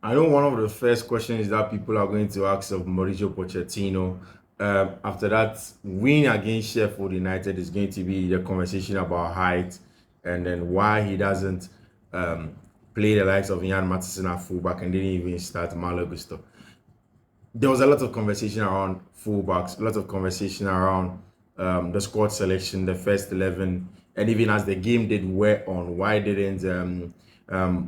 I know one of the first questions that people are going to ask of Mauricio Pochettino after that win against Sheffield United is going to be the conversation about height and then why he doesn't um, play the likes of Ian Matheson at fullback and didn't even start Malo Gusto. There was a lot of conversation around fullbacks, a lot of conversation around the squad selection, the first 11, and even as the game did wear on, why didn't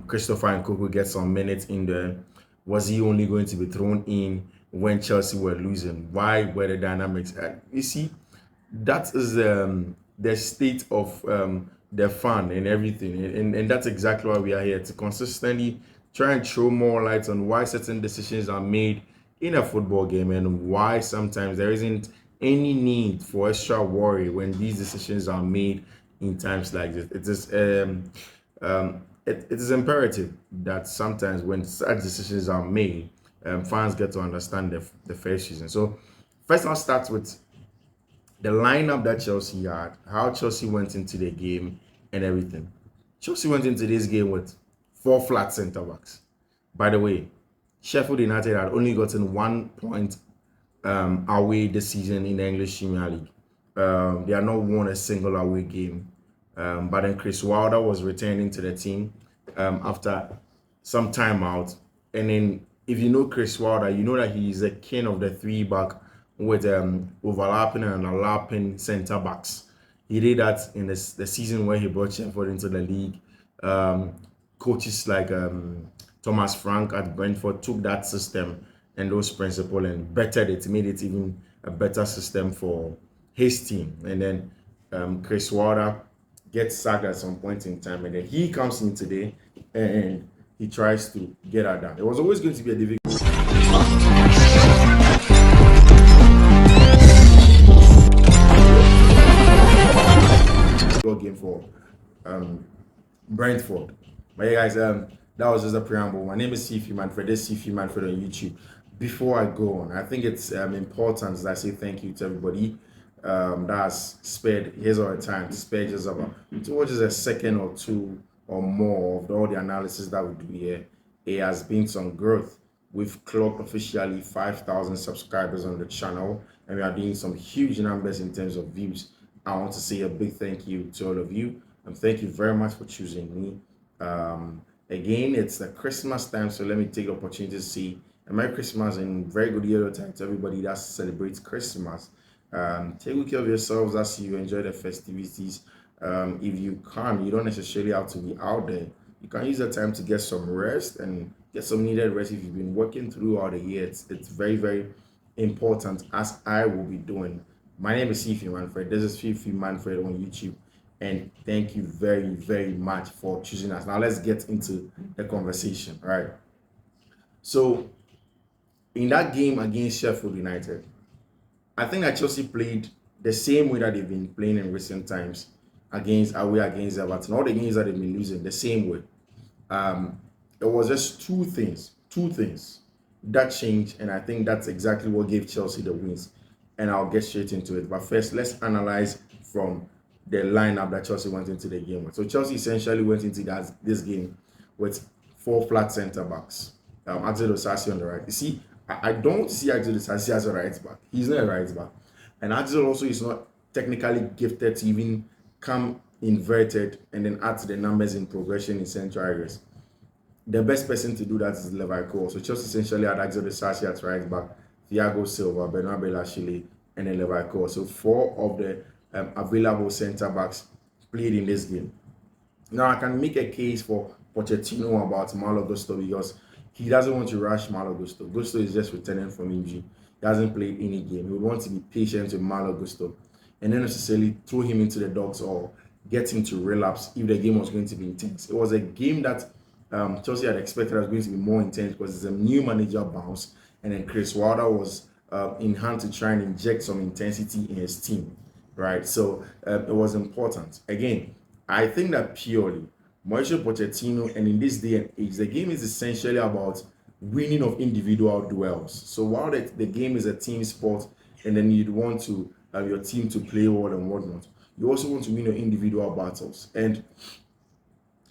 Christopher and Nkunku get some minutes in there? Was he only going to be thrown in when Chelsea were losing? Why were the dynamics? You see, that is the state of the fun and everything, and that's exactly why we are here to consistently try and throw more light on why certain decisions are made in a football game and why sometimes there isn't any need for extra worry when these decisions are made in times like this. It is imperative that sometimes when such decisions are made, fans get to understand the first season. So first I'll start with the lineup that Chelsea had, how Chelsea went into the game, and everything. Chelsea went into this game with four flat centre backs. By the way, Sheffield United had only gotten 1 point away this season in the English Premier League. They had not won a single away game. But then Chris Wilder was returning to the team after some time out. And then if you know Chris Wilder, you know that he's a king of the three back with overlapping and overlapping centre backs. He did that in the season where he brought Sheffield into the league. Coaches like Thomas Frank at Brentford took that system and those principles and bettered it, made it even a better system for his team. And then Chris Wilder gets sacked at some point in time, and then he comes in today and he tries to get at that. It was always going to be a difficult game for Brentford. But yeah, guys, that was just a preamble. My name is Fiifi-Manfred. This is Fiifi-Manfred on YouTube. Before I go on, I think it's important that I say thank you to everybody that has spared his or her time to spare just about towards just a second or two or more of all the analysis that we do here. It has been some growth. We've clocked officially 5,000 subscribers on the channel, and we are doing some huge numbers in terms of views. I want to say a big thank you to all of you, and thank you very much for choosing me. Again, it's the Christmas time, so let me take the opportunity to say a Merry Christmas and very good year time to everybody that celebrates Christmas. Take good care of yourselves as you enjoy the festivities. If you can, you don't necessarily have to be out there. You can use that time to get some rest and get some needed rest if you've been working throughout the year. It's very, very important, as I will be doing. My name is Fiifi-Manfred. This is Fiifi-Manfred on YouTube. And thank you very, very much for choosing us. Now let's get into the conversation. All right. So in that game against Sheffield United, I think that Chelsea played the same way that they've been playing in recent times against Everton. All the games that they've been losing, the same way. It was just two things that changed, and I think that's exactly what gave Chelsea the wins. And I'll get straight into it. But first, let's analyze from the lineup that Chelsea went into the game with. So Chelsea essentially went into this game with four flat centre backs. Axel Osasi on the right. You see, I don't see Axel Osasi as a right back. He's not a right back. And Axel also is not technically gifted to even come inverted and then add to the numbers in progression in central areas. The best person to do that is Levi. So Chelsea essentially had Axel Osasi at right back, Thiago Silva, Bernard Belashile, and then Levi. So four of the available centre backs played in this game. Now I can make a case for Pochettino about Malo Gusto because he doesn't want to rush Malo Gusto. Gusto is just returning from injury. He hasn't played any game. He would want to be patient with Malo Gusto and then necessarily throw him into the dogs or get him to relapse if the game was going to be intense. It was a game that Chelsea had expected was going to be more intense because it's a new manager bounce, and then Chris Wilder was in hand to try and inject some intensity in his team, right? So it was important. Again, I think that purely Mauricio Pochettino, and in this day and age, the game is essentially about winning of individual duels. So while the game is a team sport, and then you'd want to have your team to play well and whatnot, you also want to win your individual battles. And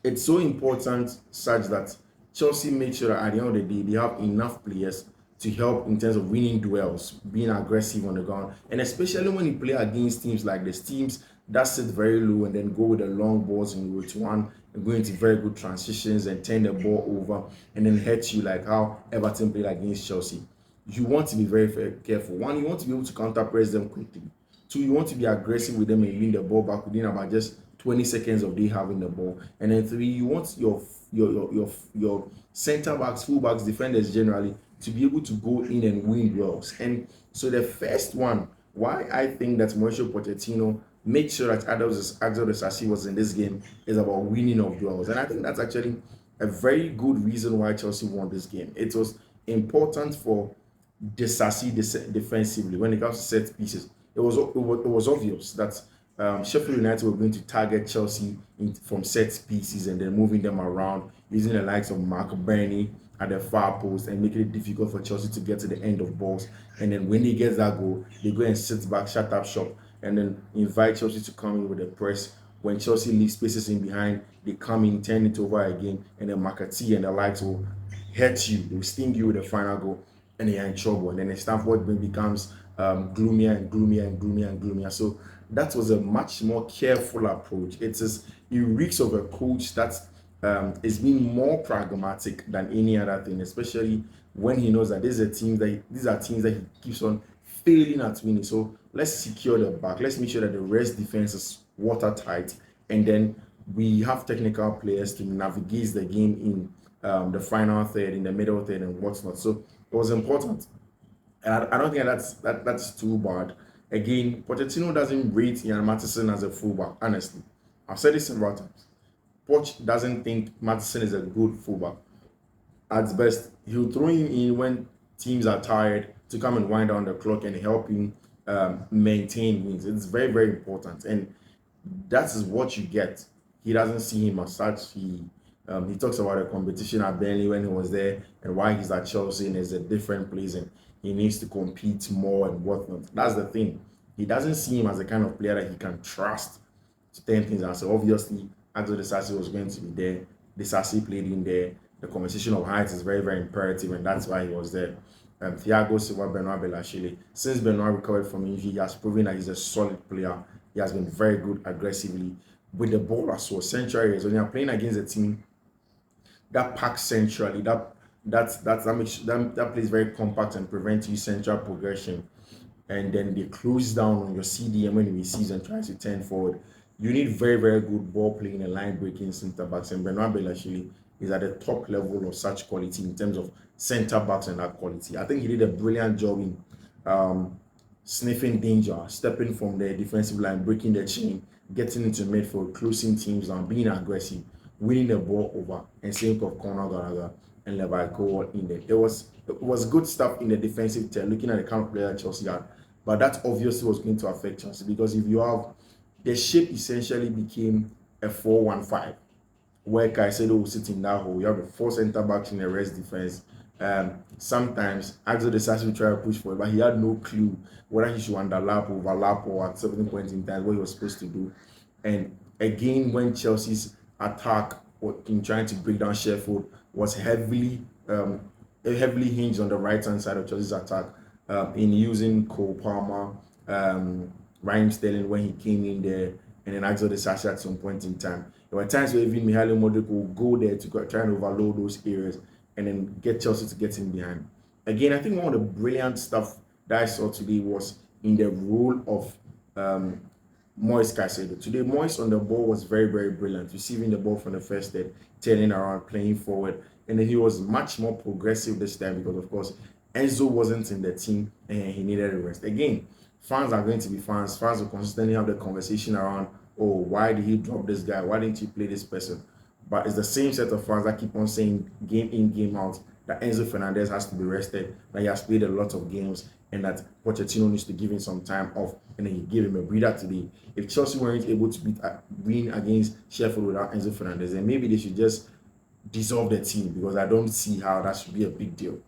it's so important such that Chelsea made sure that at the end of the day, they have enough players to help in terms of winning duels, being aggressive on the ground, and especially when you play against teams like the teams that sit very low and then go with the long balls in route one and go into very good transitions and turn the ball over and then hurt you like how Everton played against Chelsea. You want to be very, very careful. One, you want to be able to counter press them quickly. Two, you want to be aggressive with them and win the ball back within about just 20 seconds of they having the ball. And then three, you want your center backs, full backs, defenders generally to be able to go in and win duels. And so the first one, why I think that Mauricio Pochettino made sure that Axel Disasi was in this game is about winning of duels. And I think that's actually a very good reason why Chelsea won this game. It was important for Disasi defensively when it comes to set pieces. It was obvious that Sheffield United were going to target Chelsea from set pieces and then moving them around using the likes of Mark Burney at the far post and making it difficult for Chelsea to get to the end of balls. And then when they get that goal, they go and sit back, shut up shop, and then invite Chelsea to come in with a press. When Chelsea leaves spaces in behind, they come in, turn it over again, and then McAtee and the likes will hurt you, they will sting you with the final goal, and they are in trouble. And then the Stamford Bridge becomes gloomier and gloomier and gloomier and gloomier. So that was a much more careful approach. It reeks of a coach that is being more pragmatic than any other thing, especially when he knows that these are teams that he keeps on failing at winning. So let's secure the back. Let's make sure that the rest defense is watertight, and then we have technical players to navigate the game in the final third, in the middle third, and whatnot. So it was important. And I don't think that's too bad. Again, Pochettino doesn't rate Ian Matheson as a fullback. Honestly, I've said this several times. Poch doesn't think Matheson is a good fullback. At best, he'll throw him in when teams are tired to come and wind down the clock and help him maintain wins. It's very, very important, and that is what you get. He doesn't see him as such. He talks about the competition at Burnley when he was there and why he's at Chelsea and is a different place and he needs to compete more and whatnot. That's the thing. He doesn't see him as the kind of player that he can trust to turn things around. So obviously, Axel Disasi was going to be there. Disasi played in there. The conversation of height is very, very imperative, and that's why he was there. Thiago Silva, Benoit Belachile. Since Benoit recovered from injury, he has proven that he's a solid player. He has been very good aggressively with the ball as well. Central areas. When you're playing against a team that packs centrally, that plays very compact and prevents you central progression, and then they close down on your CDM when he receives and tries to turn forward. You need very, very good ball playing and line breaking centre backs, and Benoit Belachile is at the top level of such quality in terms of centre backs and that quality. I think he did a brilliant job in sniffing danger, stepping from the defensive line, breaking the chain, getting into midfield, closing teams down, being aggressive, winning the ball over, and same of Conor Gallagher and Levi Cole in there. It was good stuff in the defensive tier, looking at the kind of player Chelsea had, but that obviously was going to affect Chelsea because if you have the shape essentially became a 4-1-5 where Caicedo will sit in that hole. You have the four centre backs in the rest defense. Sometimes Axel Disasi will try to push for it, but he had no clue whether he should overlap, or at certain points in time what he was supposed to do. And again, when Chelsea's attack in trying to break down Sheffield was heavily hinged on the right hand side of Chelsea's attack, in using Cole Palmer, Raheem Sterling when he came in there, and then Axel Disasi at some point in time. There were times where even Mihailo Modric will go there to try and overload those areas and then get Chelsea to get in behind. Again, I think one of the brilliant stuff that I saw today was in the role of Moise Caicedo. Today, Moise on the ball was very, very brilliant, receiving the ball from the first step, turning around, playing forward, and then he was much more progressive this time because, of course, Enzo wasn't in the team and he needed a rest. Again, fans are going to be fans. Fans will consistently have the conversation around, oh, why did he drop this guy? Why didn't you play this person? But it's the same set of fans that keep on saying game in, game out that Enzo Fernandez has to be rested, that he has played a lot of games, and that Pochettino needs to give him some time off, and then he gave him a breather today. If Chelsea weren't able to win against Sheffield without Enzo Fernandez, then maybe they should just dissolve the team because I don't see how that should be a big deal.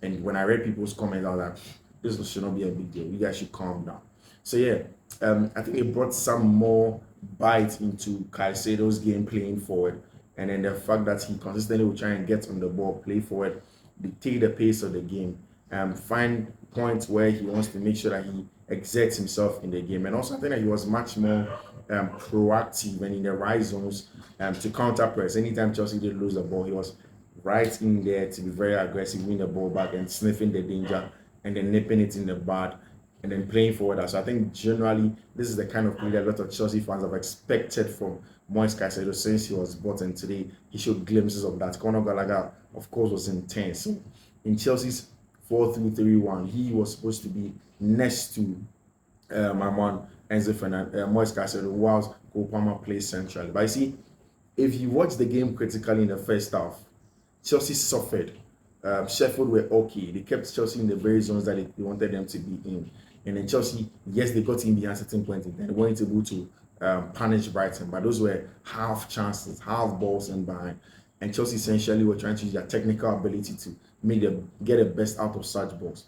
And when I read people's comments, I was like, this should not be a big deal. You guys should calm down. So yeah, I think it brought some more bite into Caicedo's game playing forward. and then the fact that he consistently will try and get on the ball, play forward, dictate the pace of the game, find points where he wants to make sure that he exerts himself in the game. And also, I think that he was much more proactive and in the right zones to counter press. Anytime Chelsea did lose the ball, he was right in there to be very aggressive, win the ball back and sniffing the danger and then nipping it in the bud and then playing forward. So I think generally this is the kind of play that a lot of Chelsea fans have expected from Moise Caicedo since he was bought, and today he showed glimpses of that. Conor Gallagher, of course, was intense. So in Chelsea's 4-3-1, he was supposed to be next to my man Enzo Fernandez, Moise Caicedo, whilst Cole Palmer plays centrally. But you see, if you watch the game critically in the first half, Chelsea suffered. Sheffield were okay. They kept Chelsea in the very zones that they wanted them to be in. And then Chelsea, yes, they got in behind certain points. They weren't able to punish Brighton, but those were half chances, half balls in behind. And Chelsea essentially were trying to use their technical ability to get the best out of such balls.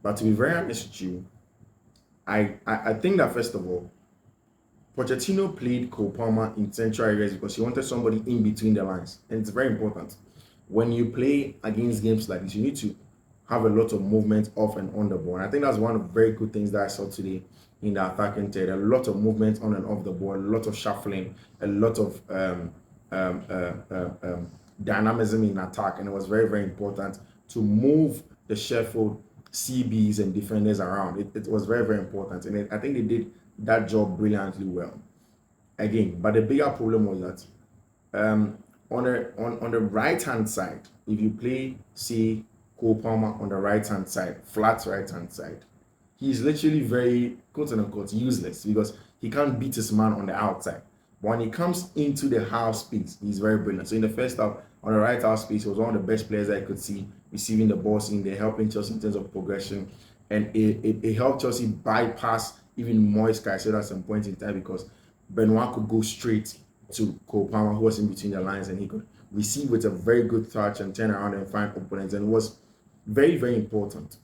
But to be very honest with you, I think that first of all, Pochettino played Cole Palmer in central areas because he wanted somebody in between the lines. And it's very important. When you play against games like this, you need to have a lot of movement off and on the ball. And I think that's one of the very good things that I saw today in the attacking third. A lot of movement on and off the ball, a lot of shuffling, a lot of dynamism in attack. And it was very, very important to move the Sheffield CBs and defenders around. It was very, very important. And I think they did that job brilliantly well. Again, but the bigger problem was that on the right hand side, if you play, say, Cole Palmer on the right hand side, flat right hand side, he's literally very quote unquote useless because he can't beat his man on the outside. But when he comes into the half space, he's very brilliant. So in the first half, on the right half space, he was one of the best players I could see receiving the balls in there, helping Chelsea in terms of progression, and it helped Chelsea bypass even Moise Caicedo at some point in time because Benoit could go straight to Cole Palmer, who was in between the lines, and he could receive with a very good touch and turn around and find opponents, and it was very, very important.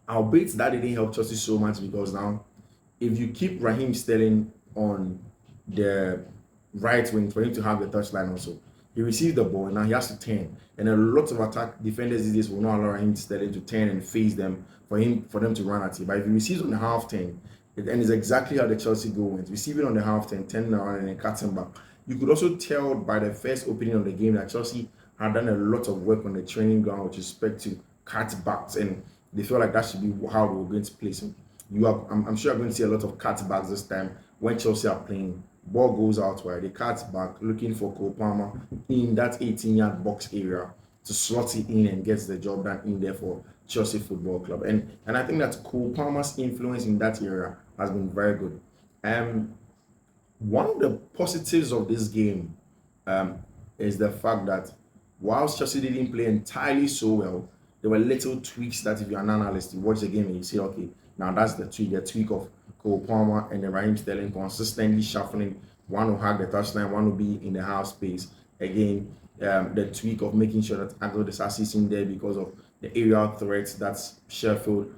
Albeit that didn't help Chelsea so much because now, if you keep Raheem Sterling on the right wing for him to have the touchline also, he receives the ball and now he has to turn, and a lot of attack defenders these days will not allow Raheem Sterling to turn and face them for them to run at him. But if he receives on the half turn, and it's exactly how the Chelsea goal went. Receiving on the half turn, turning around and then cutting back. You could also tell by the first opening of the game that Chelsea had done a lot of work on the training ground with respect to cutbacks, and they felt like that should be how we were going to play. So I'm sure you're going to see a lot of cutbacks this time when Chelsea are playing. Ball goes out wide, they cut back, looking for Cole Palmer in that 18-yard box area to slot it in and gets the job done in there for Chelsea Football Club. And I think that Cole Palmer's influence in that area has been very good. One of the positives of this game is the fact that whilst Chelsea didn't play entirely so well, there were little tweaks that if you're an analyst, you watch the game and you say, okay, now that's the tweak of Cole Palmer and the Raheem Sterling consistently shuffling. One will have the touchline, one will be in the half space. Again, the tweak of making sure that Agro Disasi is in there because of the aerial threats that Sheffield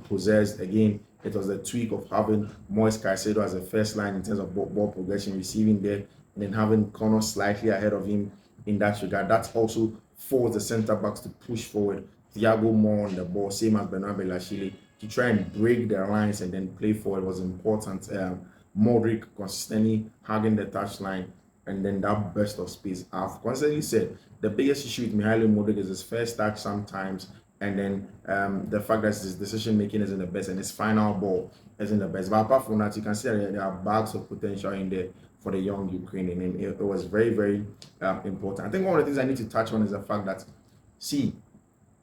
possessed. Again, it was the tweak of having Moise Caicedo as a first line in terms of ball progression, receiving there, and then having Connor slightly ahead of him in that regard. That also forced the centre backs to push forward. Thiago more on the ball, same as Benoit Belachile, to try and break their lines and then play forward was important. Modric consistently hugging the touchline, and then that burst of space. I've constantly said the biggest issue with Mihailo Modric is his first touch sometimes, and then the fact that his decision making isn't the best and his final ball isn't the best. But apart from that, you can see that there are bags of potential in there for the young Ukrainian, and it was very, very important. I think one of the things I need to touch on is the fact that, see,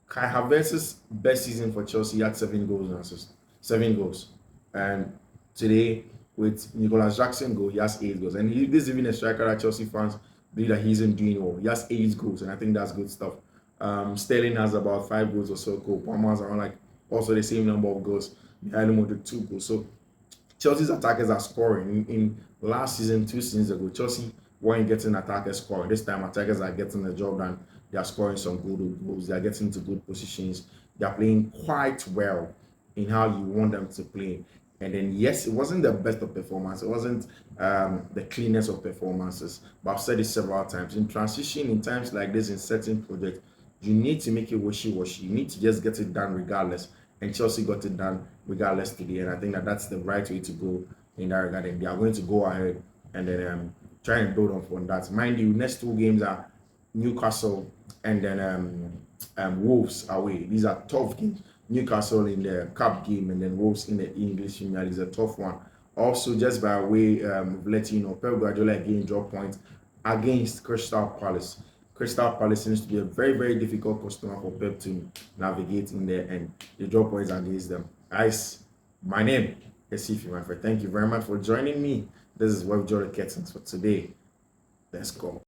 Kai Havertz's best season for Chelsea had 7 goals and assists. 7 goals. And today, with Nicolas Jackson goal, he has 8 goals. And this is even a striker that Chelsea fans believe that he isn't doing well. He has 8 goals, and I think that's good stuff. Sterling has about 5 goals or so. Cole Palmer has around also the same number of goals. Mihailo Modric 2 goals. So Chelsea's attackers are scoring. In last season, 2 seasons ago, Chelsea weren't getting attackers scoring. This time, attackers are getting the job done. They are scoring some good goals. They are getting into good positions. They are playing quite well in how you want them to play. And then, yes, it wasn't the best of performance. It wasn't the cleanest of performances. But I've said it several times. In transition, in times like this, in certain projects, you need to make it wishy-washy. You need to just get it done regardless. And Chelsea got it done regardless today. And I think that that's the right way to go in that regard. And they are going to go ahead and then try and build on from that. Mind you, next two games are Newcastle and then Wolves away. These are tough games. Newcastle in the cup game and then Wolves in the English Premier League is a tough one. Also, just by way of letting you know, Pep Guardiola again drop points against Crystal Palace. Crystal Palace seems to be a very, very difficult customer for Pep to navigate in there, and the drop points against them. Guys, my name is Fiifi-Manfred. Thank you very much for joining me. This is Web Joy Curtains for today. Let's go.